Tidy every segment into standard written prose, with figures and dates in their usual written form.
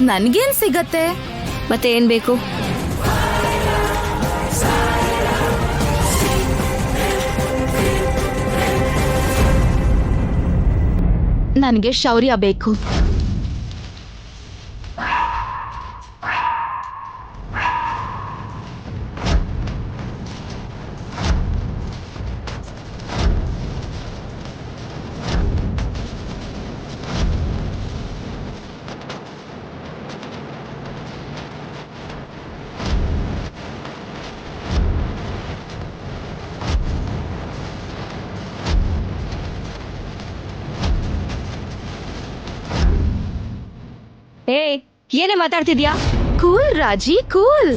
ನನ್ಗೇನ್ ಸಿಗತ್ತೆ? ಮತ್ತೆ ಏನ್ ಬೇಕು? ನನ್ಗೆ ಶೌರ್ಯ ಬೇಕು. ಏನೇ ಮಾತಾಡ್ತಿದ್ಯಾ? ಕೂಲ್ ರಾಜಿ, ಕೂಲ್.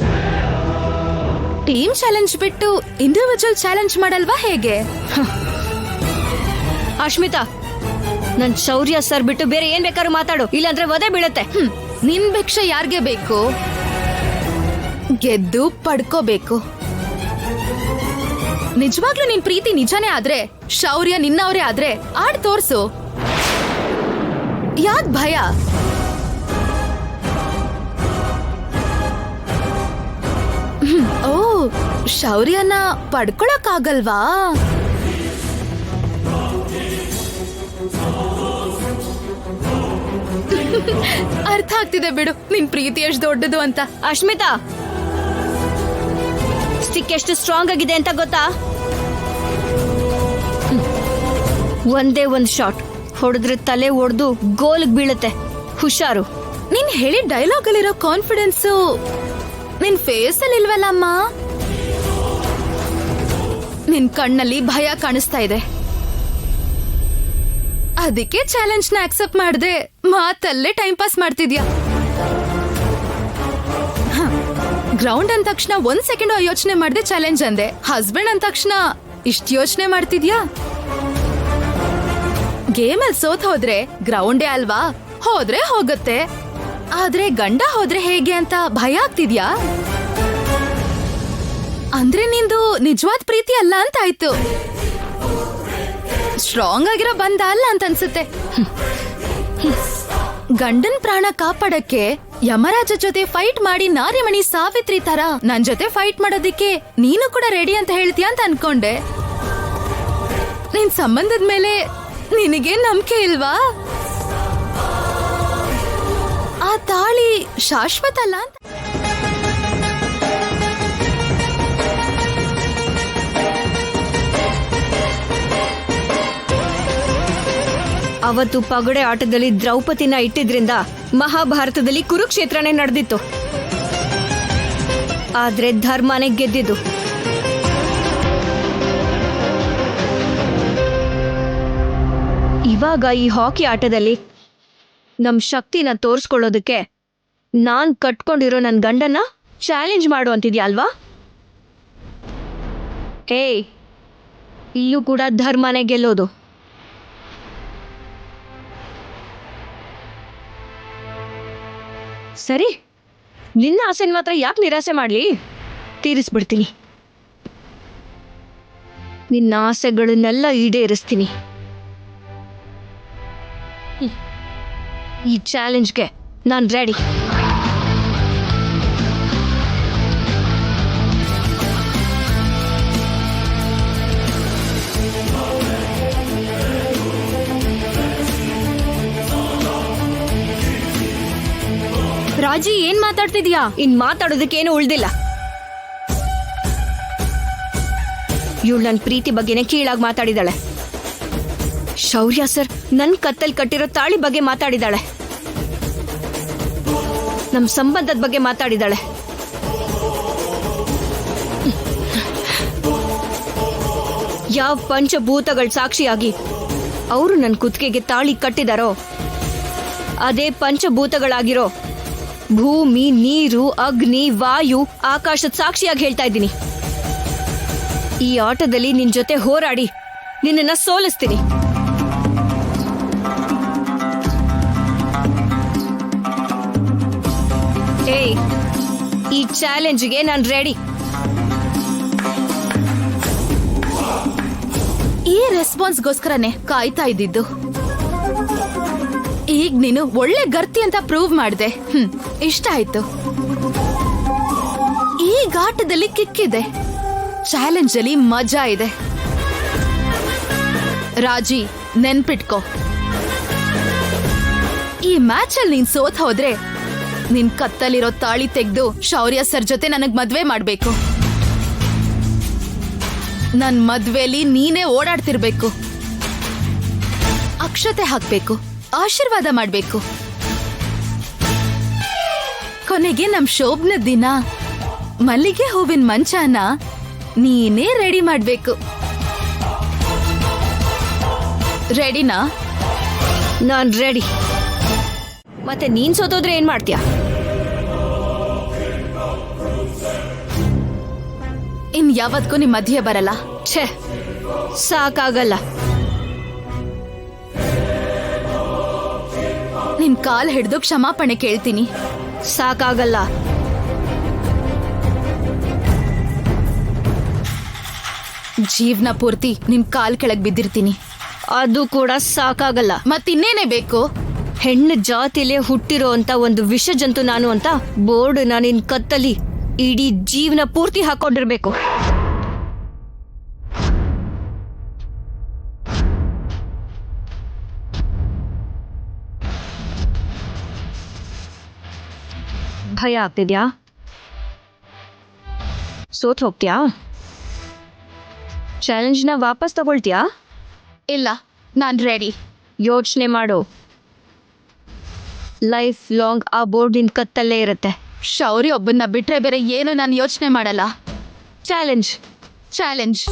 ಟೀಮ್ ಚಾಲೆಂಜ್ ಬಿಟ್ಟು ಇಂಡಿವಿಜುವಲ್ ಚಾಲೆಂಜ್ ಮಾಡಲ್ವಾ ಹೇಗೆ? ಅಶ್ಮಿತಾ, ನನ್ ಶೌರ್ಯ ಸರ್ ಬಿಟ್ಟು ಬೇರೆ ಏನ್ ಬೇಕಾದ್ರೂ ಮಾತಾಡು, ಇಲ್ಲಾಂದ್ರೆ ಒದೆ ಬೀಳುತ್ತೆ. ನಿನ್ ಭಿಕ್ಷೆ ಯಾರ್ಗೆ ಬೇಕು? ಗೆದ್ದು ಪಡ್ಕೋಬೇಕು. ನಿಜವಾಗ್ಲೂ ನಿನ್ ಪ್ರೀತಿ ನಿಜನೇ ಆದ್ರೆ, ಶೌರ್ಯ ನಿನ್ನವರೇ ಆದ್ರೆ ಆಡ್ ತೋರ್ಸು. ಯಾಕ್ ಭಯ? ಓ, ಶೌರ್ಯನ ಪಡ್ಕೊಳಕ್ಕಾಗಲ್ವಾ? ಅರ್ಥ ಆಗ್ತಿದೆ ಬಿಡು ನಿನ್ ಪ್ರೀತಿ ಎಷ್ಟು ದೊಡ್ಡದು ಅಂತ. ಅಶ್ಮಿತಾ, ಸ್ಟಿಕ್ ಎಷ್ಟು ಸ್ಟ್ರಾಂಗ್ ಆಗಿದೆ ಅಂತ ಗೊತ್ತಾ? ಒಂದೇ ಒಂದ್ ಶಾಟ್ ಹೊಡೆದ್ರೆ ತಲೆ ಒಡೆದು ಗೋಲ್ಗ್ ಬೀಳುತ್ತೆ. ಹುಷಾರು. ನೀನ್ ಹೇಳಿ ಡೈಲಾಗ್ ಅಲ್ಲಿರೋ ಕಾನ್ಫಿಡೆನ್ಸು ನಿನ್ ಫೇಸ್ ಅಲ್ಲಿ ಇಲ್ವಲ್ಲಮ್ಮ. ನಿನ್ ಕಣ್ಣಲ್ಲಿ ಭಯ ಕಾಣಿಸ್ತಾ ಇದೆ. ಅದಕ್ಕೆ ಚಾಲೆಂಜ್ ನ ಅಕ್ಸೆಪ್ಟ್ ಮಾಡದೆ ಮಾತಲ್ಲೇ ಟೈಮ್ ಪಾಸ್ ಮಾಡ್ತಿದ್ಯಾ. ಗ್ರೌಂಡ್ ಅಂದ ತಕ್ಷಣ 1 ಸೆಕೆಂಡ್ ಯೋಚನೆ ಮಾಡದೆ ಚಾಲೆಂಜ್ ಅಂದೆ. ಹಸ್ಬೆಂಡ್ ಅಂದ ತಕ್ಷಣ ಇಷ್ಟ ಯೋಚನೆ ಮಾಡ್ತಿದ್ಯಾ. ಗೇಮ್ ಅಲ್ಲಿ ಸೋತ್ ಹೋದ್ರೆ ಗ್ರೌಂಡೇ ಅಲ್ವಾ, ಹೋದ್ರೆ ಹೋಗುತ್ತೆ. ಆದ್ರೆ ಗಂಡ ಹೋದ್ರೆ ಹೇಗೆ ಅಂತ ಭಯ ಆಗ್ತಿದ್ಯಾ. ಅಂದ್ರೆ ನಿಂದು ನಿಜವಾದ ಪ್ರೀತಿ ಅಲ್ಲ ಅಂತ ಆಯ್ತು. ಸ್ಟ್ರಾಂಗ್ ಆಗಿರೋ ಬಂದ ಅಲ್ಲ ಅಂತ ಅನ್ಸುತ್ತೆ. ಗಂಡನ್ ಪ್ರಾಣ ಕಾಪಾಡಕ್ಕೆ ಯಮರಾಜ ಜೊತೆ ಫೈಟ್ ಮಾಡಿ ನಾರಿಮಣಿ ಸಾವಿತ್ರಿ ತರ ನನ್ ಜೊತೆ ಫೈಟ್ ಮಾಡೋದಿಕ್ಕೆ ನೀನು ಕೂಡ ರೆಡಿ ಅಂತ ಹೇಳ್ತೀಯ ಅಂತ ಅನ್ಕೊಂಡೆ. ನಿನ್ ಸಂಬಂಧದ ಮೇಲೆ ನಿನಗೆ ನಂಬಿಕೆ ಇಲ್ವಾ? ಆ ತಾಳಿ ಶಾಶ್ವತ ಅಲ್ಲ ಅಂತ. ಅವತ್ತು ಪಗಡೆ ಆಟದಲ್ಲಿ ದ್ರೌಪದಿನ ಇಟ್ಟಿದ್ರಿಂದ ಮಹಾಭಾರತದಲ್ಲಿ ಕುರುಕ್ಷೇತ್ರನೇ ನಡೆದಿತ್ತು. ಆದ್ರೆ ಧರ್ಮನೇ ಗೆದ್ದಿದ್ದು. ಇವಾಗ ಈ ಹಾಕಿ ಆಟದಲ್ಲಿ ನಮ್ ಶಕ್ತಿನ ತೋರ್ಸ್ಕೊಳ್ಳೋದಕ್ಕೆ ನಾನ್ ಕಟ್ಕೊಂಡಿರೋ ನನ್ ಗಂಡನ್ನ ಚಾಲೆಂಜ್ ಮಾಡು ಅಂತಿದ್ಯಾ ಅಲ್ವಾ? ಇಲ್ಲೂ ಕೂಡ ಧರ್ಮನೇ ಗೆಲ್ಲೋದು. ಸರಿ, ನಿನ್ನ ಆಸೆನ ಮಾತ್ರ ಯಾಕೆ ನಿರಾಸೆ ಮಾಡ್ಲಿ? ತೀರಿಸ್ಬಿಡ್ತೀನಿ. ನಿನ್ನ ಆಸೆಗಳನ್ನೆಲ್ಲ ಈಡೇರಿಸ್ತೀನಿ. ಈ ಚಾಲೆಂಜ್ಗೆ ನಾನು ರೆಡಿ. ರಾಜಿ, ಏನ್ ಮಾತಾಡ್ತಿದ್ಯಾ? ಇನ್ ಮಾತಾಡೋದಕ್ಕೇನು ಉಳ್ದಿಲ್ಲ. ಇವಳು ನನ್ನ ಪ್ರೀತಿ ಬಗ್ಗೆನೇ ಕೀಳಾಗಿ ಮಾತಾಡಿದಾಳೆ. ಶೌರ್ಯ ಸರ್ ನನ್ ಕತ್ತಲ್ ಕಟ್ಟಿರೋ ತಾಳಿ ಬಗ್ಗೆ ಮಾತಾಡಿದಾಳೆ. ನಮ್ ಸಂಬಂಧದ ಬಗ್ಗೆ ಮಾತಾಡಿದಾಳೆ. ಯಾವ ಪಂಚಭೂತಗಳ ಸಾಕ್ಷಿಯಾಗಿ ಅವರು ನನ್ನ ಕುತ್ತಿಗೆಗೆ ತಾಳಿ ಕಟ್ಟಿದಾರೋ ಅದೇ ಪಂಚಭೂತಗಳಾಗಿರೋ ಭೂಮಿ, ನೀರು, ಅಗ್ನಿ, ವಾಯು, ಆಕಾಶದ ಸಾಕ್ಷಿಯಾಗಿ ಹೇಳ್ತಾ ಇದ್ದೀನಿ. ಈ ಆಟದಲ್ಲಿ ನಿನ್ ಜೊತೆ ಹೋರಾಡಿ ನಿನ್ನನ್ನ ಸೋಲಿಸ್ತೀನಿ. ಈ ಚಾಲೆಂಜ್ಗೆ ನಾನು ರೆಡಿ. ಈ ರೆಸ್ಪಾನ್ಸ್ಗೋಸ್ಕರನೇ ಕಾಯ್ತಾ ಇದ್ದಿದ್ದು. ಈಗ ನೀನು ಒಳ್ಳೆ ಗರ್ತಿ ಅಂತ ಪ್ರೂವ್ ಮಾಡ್ದೆ. ಇಷ್ಟ ಆಯ್ತು. ಈ ಆಟದಲ್ಲಿ ಕಿಕ್ಕಿದೆ, ಚಾಲೆಂಜ್ ಅಲ್ಲಿ ಮಜಾ ಇದೆ. ರಾಜಿ, ನೆನ್ಪಿಟ್ಕೋ, ಈ ಮ್ಯಾಚ್ ಅಲ್ಲಿ ನೀನ್ ಸೋತ್ ಹೋದ್ರೆ ನಿನ್ ಕತ್ತಲಿರೋ ತಾಳಿ ತೆಗ್ದು ಶೌರ್ಯ ಸರ್ ಜೊತೆ ನನಗ್ ಮದ್ವೆ ಮಾಡ್ಬೇಕು. ನನ್ ಮದ್ವೆಲಿ ನೀನೇ ಓಡಾಡ್ತಿರ್ಬೇಕು, ಅಕ್ಷತೆ ಹಾಕ್ಬೇಕು, ಆಶೀರ್ವಾದ ಮಾಡ್ಬೇಕು. ಕೊನೆಗೆ ನಮ್ ಶೋಭನ ದಿನ ಮಲ್ಲಿಗೆ ಹೂವಿನ ಮಂಚಾನ ನೀನೇ ರೆಡಿ ಮಾಡ್ಬೇಕು. ರೆಡಿನಾ? ನಾನ್ ರೆಡಿ. ಮತ್ತೆ ನೀನ್ ಸೋತೋದ್ರೆ ಏನ್ ಮಾಡ್ತೀಯ? ಇನ್ ಯಾವತ್ಗೂ ನಿಮ್ ಮಧ್ಯೆ ಬರಲ್ಲ. ಛೇ, ಸಾಕಾಗಲ್ಲ. ನಿನ್ ಕಾಲ್ ಹಿಡ್ದು ಕ್ಷಮಾಪಣೆ ಕೇಳ್ತೀನಿ. ಸಾಕಾಗಲ್ಲ. ಜೀವನ ಪೂರ್ತಿ ನಿನ್ ಕಾಲ್ ಕೆಳಗ್ ಬಿದ್ದಿರ್ತೀನಿ. ಅದು ಕೂಡ ಸಾಕಾಗಲ್ಲ. ಮತ್ತಿನ್ನೇನೆ ಬೇಕು? ಹೆಣ್ಣು ಜಾತಿಲೇ ಹುಟ್ಟಿರೋ ಅಂತ ಒಂದು ವಿಷ ಜಂತು ನಾನು ಅಂತ ಬೋರ್ಡ್ ನಾನಿನ್ ಕತ್ತಲ್ಲಿ ಇಡೀ ಜೀವನ ಪೂರ್ತಿ ಹಾಕೊಂಡಿರ್ಬೇಕು. ಭಯ ಆಗ್ತಿದ್ಯಾ? ಸೋತ್ ಹೋಗ್ತೀಯಾ? ಚಾಲೆಂಜ್ನ ವಾಪಸ್ ತಗೊಳ್ತೀಯಾ? ಇಲ್ಲ, ನಾನ್ ರೆಡಿ. ಯೋಚನೆ ಮಾಡು. ಲೈಫ್ ಲಾಂಗ್ ಆ ಬೋರ್ಡಿನ ಕತ್ತಲ್ಲೇ ಇರುತ್ತೆ. ಶೌರ್ಯ ಒಬ್ಬನ್ನ ಬಿಟ್ರೆ ಬೇರೆ ಏನು ನಾನು ಯೋಚನೆ ಮಾಡಲ್ಲ. ಚಾಲೆಂಜ್. ಚಾಲೆಂಜ್.